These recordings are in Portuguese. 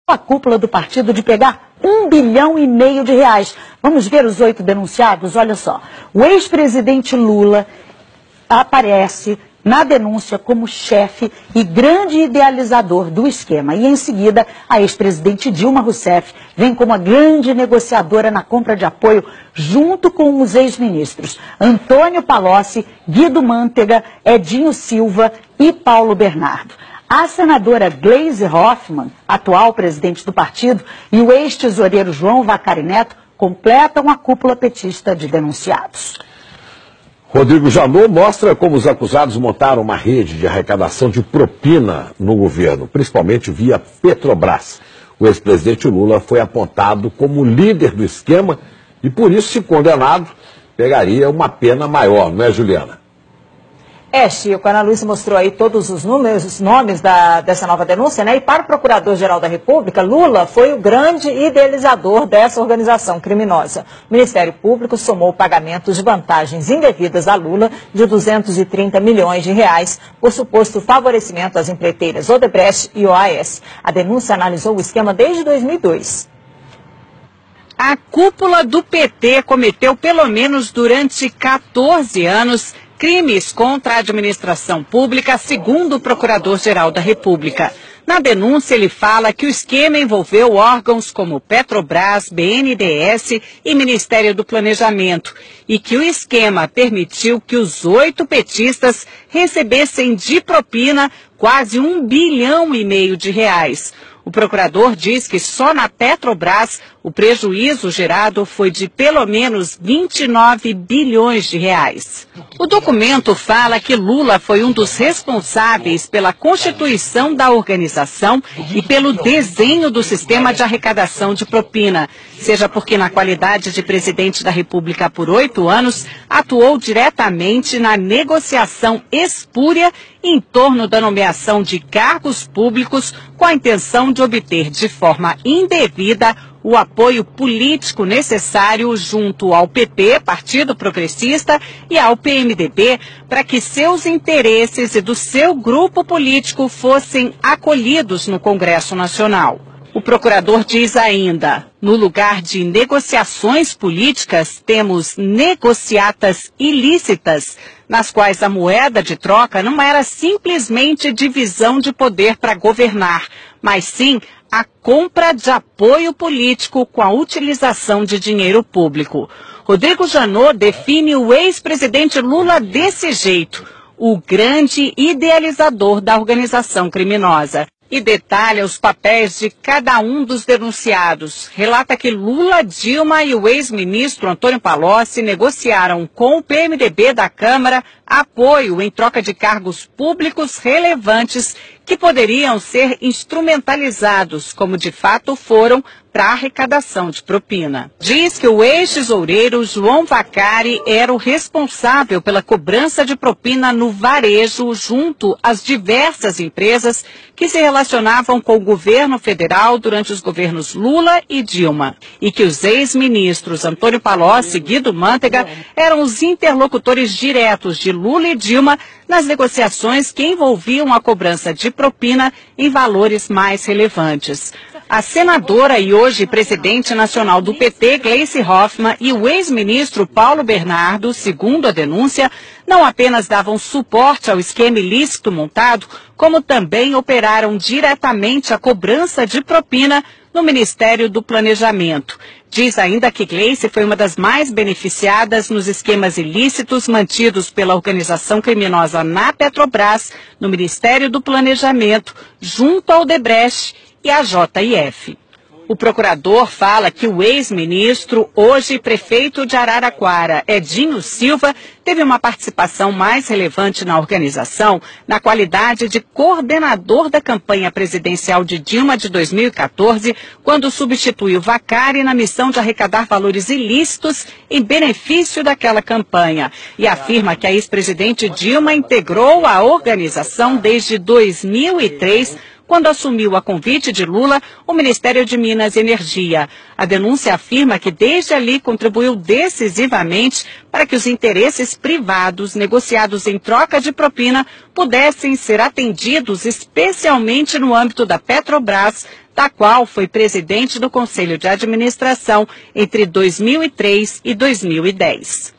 a cúpula do partido de pegar R$1,5 bilhão. Vamos ver os 8 denunciados? Olha só, o ex-presidente Lula aparece na denúncia como chefe e grande idealizador do esquema. E em seguida, a ex-presidente Dilma Rousseff vem como a grande negociadora na compra de apoio junto com os ex-ministros Antônio Palocci, Guido Mantega, Edinho Silva e Paulo Bernardo. A senadora Gleisi Hoffmann, atual presidente do partido, e o ex-tesoureiro João Vacari Neto completam a cúpula petista de denunciados. Rodrigo Janot mostra como os acusados montaram uma rede de arrecadação de propina no governo, principalmente via Petrobras. O ex-presidente Lula foi apontado como líder do esquema e, por isso, se condenado, pegaria uma pena maior, não é, Juliana? Chico, a Ana Luísa mostrou aí todos os nomes dessa nova denúncia, né? E para o Procurador-Geral da República, Lula foi o grande idealizador dessa organização criminosa. O Ministério Público somou pagamentos de vantagens indevidas a Lula de R$230 milhões por suposto favorecimento às empreiteiras Odebrecht e OAS. A denúncia analisou o esquema desde 2002. A cúpula do PT cometeu, pelo menos durante 14 anos, crimes contra a administração pública, segundo o Procurador-Geral da República. Na denúncia, ele fala que o esquema envolveu órgãos como Petrobras, BNDES e Ministério do Planejamento e que o esquema permitiu que os 8 petistas recebessem de propina quase R$1,5 bilhão. O procurador diz que só na Petrobras o prejuízo gerado foi de pelo menos R$29 bilhões. O documento fala que Lula foi um dos responsáveis pela constituição da organização e pelo desenho do sistema de arrecadação de propina, seja porque na qualidade de presidente da República por 8 anos, atuou diretamente na negociação espúria em torno da nomeação de cargos públicos com a intenção de obter de forma indevida o apoio político necessário junto ao PP, Partido Progressista, e ao PMDB, para que seus interesses e do seu grupo político fossem acolhidos no Congresso Nacional. O procurador diz ainda, no lugar de negociações políticas, temos negociatas ilícitas, nas quais a moeda de troca não era simplesmente divisão de poder para governar, mas sim a compra de apoio político com a utilização de dinheiro público. Rodrigo Janot define o ex-presidente Lula desse jeito, o grande idealizador da organização criminosa. E detalha os papéis de cada um dos denunciados. Relata que Lula, Dilma e o ex-ministro Antônio Palocci negociaram com o PMDB da Câmara apoio em troca de cargos públicos relevantes que poderiam ser instrumentalizados, como de fato foram, para a arrecadação de propina. Diz que o ex-tesoureiro João Vacari era o responsável pela cobrança de propina no varejo junto às diversas empresas que se relacionavam com o governo federal durante os governos Lula e Dilma. E que os ex-ministros Antônio Palocci e Guido Mantega eram os interlocutores diretos de Lula e Dilma nas negociações que envolviam a cobrança de propina em valores mais relevantes. A senadora e hoje presidente nacional do PT, Gleisi Hoffmann, e o ex-ministro Paulo Bernardo, segundo a denúncia, não apenas davam suporte ao esquema ilícito montado, como também operaram diretamente a cobrança de propina no Ministério do Planejamento. Diz ainda que Gleisi foi uma das mais beneficiadas nos esquemas ilícitos mantidos pela organização criminosa na Petrobras, no Ministério do Planejamento, junto ao Odebrecht e a JF. O procurador fala que o ex-ministro, hoje prefeito de Araraquara, Edinho Silva, teve uma participação mais relevante na organização na qualidade de coordenador da campanha presidencial de Dilma de 2014, quando substituiu Vacari na missão de arrecadar valores ilícitos em benefício daquela campanha. E afirma que a ex-presidente Dilma integrou a organização desde 2003, quando assumiu a convite de Lula o Ministério de Minas e Energia. A denúncia afirma que desde ali contribuiu decisivamente para que os interesses privados negociados em troca de propina pudessem ser atendidos, especialmente no âmbito da Petrobras, da qual foi presidente do Conselho de Administração entre 2003 e 2010.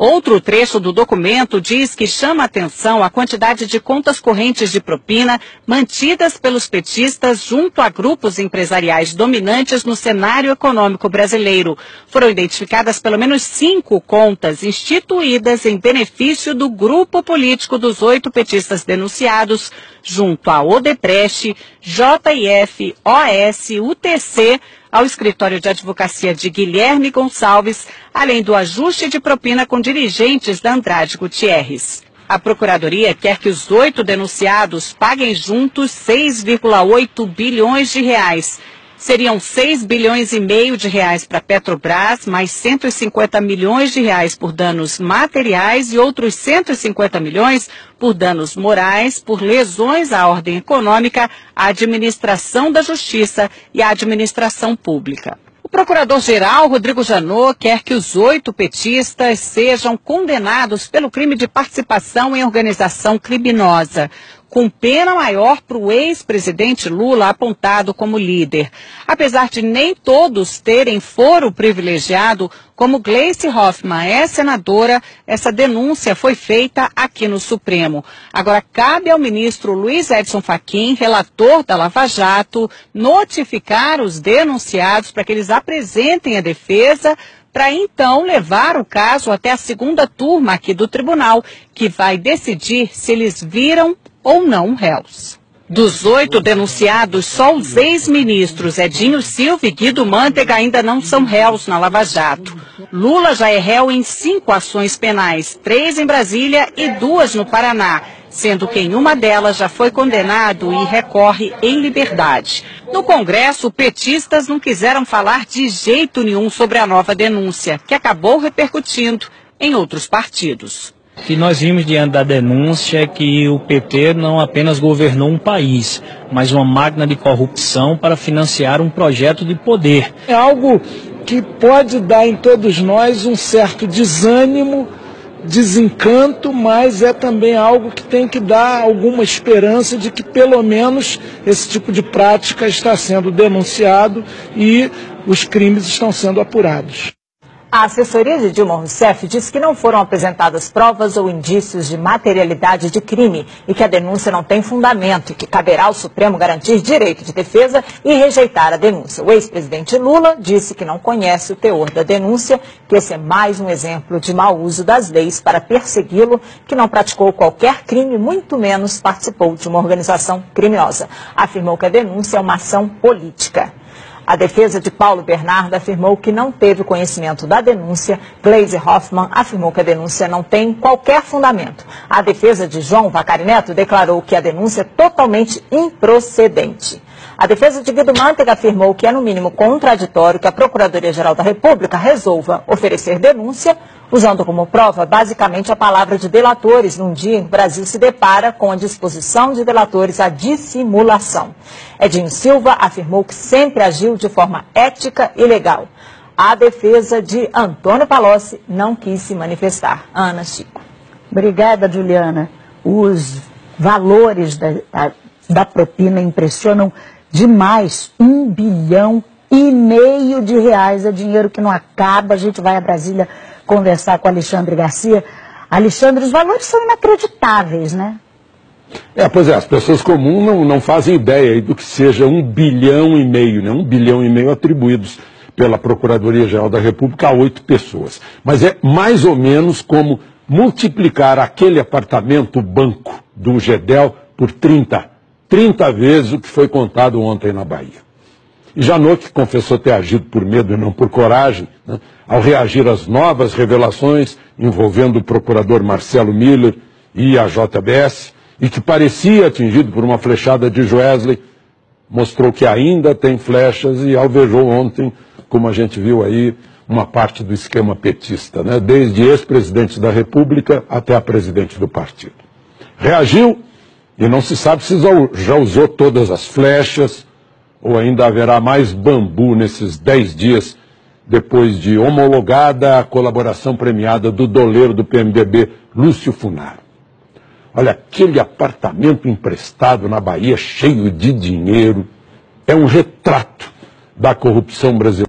Outro trecho do documento diz que chama atenção a quantidade de contas correntes de propina mantidas pelos petistas junto a grupos empresariais dominantes no cenário econômico brasileiro. Foram identificadas pelo menos 5 contas instituídas em benefício do grupo político dos 8 petistas denunciados, junto a Odebrecht, JIF, OS, UTC, ao escritório de advocacia de Guilherme Gonçalves, além do ajuste de propina com dirigentes da Andrade Gutierrez. A Procuradoria quer que os 8 denunciados paguem juntos 6,8 bilhões de reais. Seriam 6 bilhões e meio de reais para a Petrobras, mais 150 milhões de reais por danos materiais e outros 150 milhões por danos morais, por lesões à ordem econômica, à administração da justiça e à administração pública. O procurador-geral, Rodrigo Janot, quer que os 8 petistas sejam condenados pelo crime de participação em organização criminosa, com pena maior para o ex-presidente Lula apontado como líder. Apesar de nem todos terem foro privilegiado, como Gleice Hoffmann é senadora, essa denúncia foi feita aqui no Supremo. Agora, cabe ao ministro Luiz Edson Fachin, relator da Lava Jato, notificar os denunciados para que eles apresentem a defesa, para então levar o caso até a segunda turma aqui do tribunal, que vai decidir se eles viram ou não réus. Dos 8 denunciados, só os ex-ministros Edinho Silva e Guido Mantega ainda não são réus na Lava Jato. Lula já é réu em 5 ações penais, 3 em Brasília e 2 no Paraná, sendo que em uma delas já foi condenado e recorre em liberdade. No Congresso, petistas não quiseram falar de jeito nenhum sobre a nova denúncia, que acabou repercutindo em outros partidos. O que nós vimos diante da denúncia é que o PT não apenas governou um país, mas uma máquina de corrupção para financiar um projeto de poder. É algo que pode dar em todos nós um certo desânimo, desencanto, mas é também algo que tem que dar alguma esperança de que pelo menos esse tipo de prática está sendo denunciado e os crimes estão sendo apurados. A assessoria de Dilma Rousseff disse que não foram apresentadas provas ou indícios de materialidade de crime e que a denúncia não tem fundamento e que caberá ao Supremo garantir direito de defesa e rejeitar a denúncia. O ex-presidente Lula disse que não conhece o teor da denúncia, que esse é mais um exemplo de mau uso das leis para persegui-lo, que não praticou qualquer crime, muito menos participou de uma organização criminosa. Afirmou que a denúncia é uma ação política. A defesa de Paulo Bernardo afirmou que não teve conhecimento da denúncia. Gleice Hoffmann afirmou que a denúncia não tem qualquer fundamento. A defesa de João Vacari Neto declarou que a denúncia é totalmente improcedente. A defesa de Guido Mantega afirmou que é no mínimo contraditório que a Procuradoria-Geral da República resolva oferecer denúncia, usando como prova basicamente a palavra de delatores, num dia em que o Brasil se depara com a disposição de delatores à dissimulação. Edinho Silva afirmou que sempre agiu de forma ética e legal. A defesa de Antônio Palocci não quis se manifestar. Ana Chico. Obrigada, Juliana. Os valores da propina impressionam demais. 1,5 bilhão de reais é dinheiro que não acaba. A gente vai a Brasília conversar com Alexandre Garcia. Alexandre, os valores são inacreditáveis, né? Pois é, as pessoas comuns não fazem ideia do que seja 1,5 bilhão, né? 1,5 bilhão atribuídos pela Procuradoria-Geral da República a 8 pessoas. Mas é mais ou menos como multiplicar aquele apartamento banco do Gedel por 30 vezes o que foi contado ontem na Bahia. E Janot, que confessou ter agido por medo e não por coragem, né, ao reagir às novas revelações envolvendo o procurador Marcelo Miller e a JBS, e que parecia atingido por uma flechada de Joesley, mostrou que ainda tem flechas e alvejou ontem, como a gente viu aí, uma parte do esquema petista, né, desde ex-presidente da República até a presidente do partido. Reagiu E não se sabe se já usou todas as flechas ou ainda haverá mais bambu nesses 10 dias depois de homologada a colaboração premiada do doleiro do PMDB, Lúcio Funaro. Olha, aquele apartamento emprestado na Bahia cheio de dinheiro é um retrato da corrupção brasileira.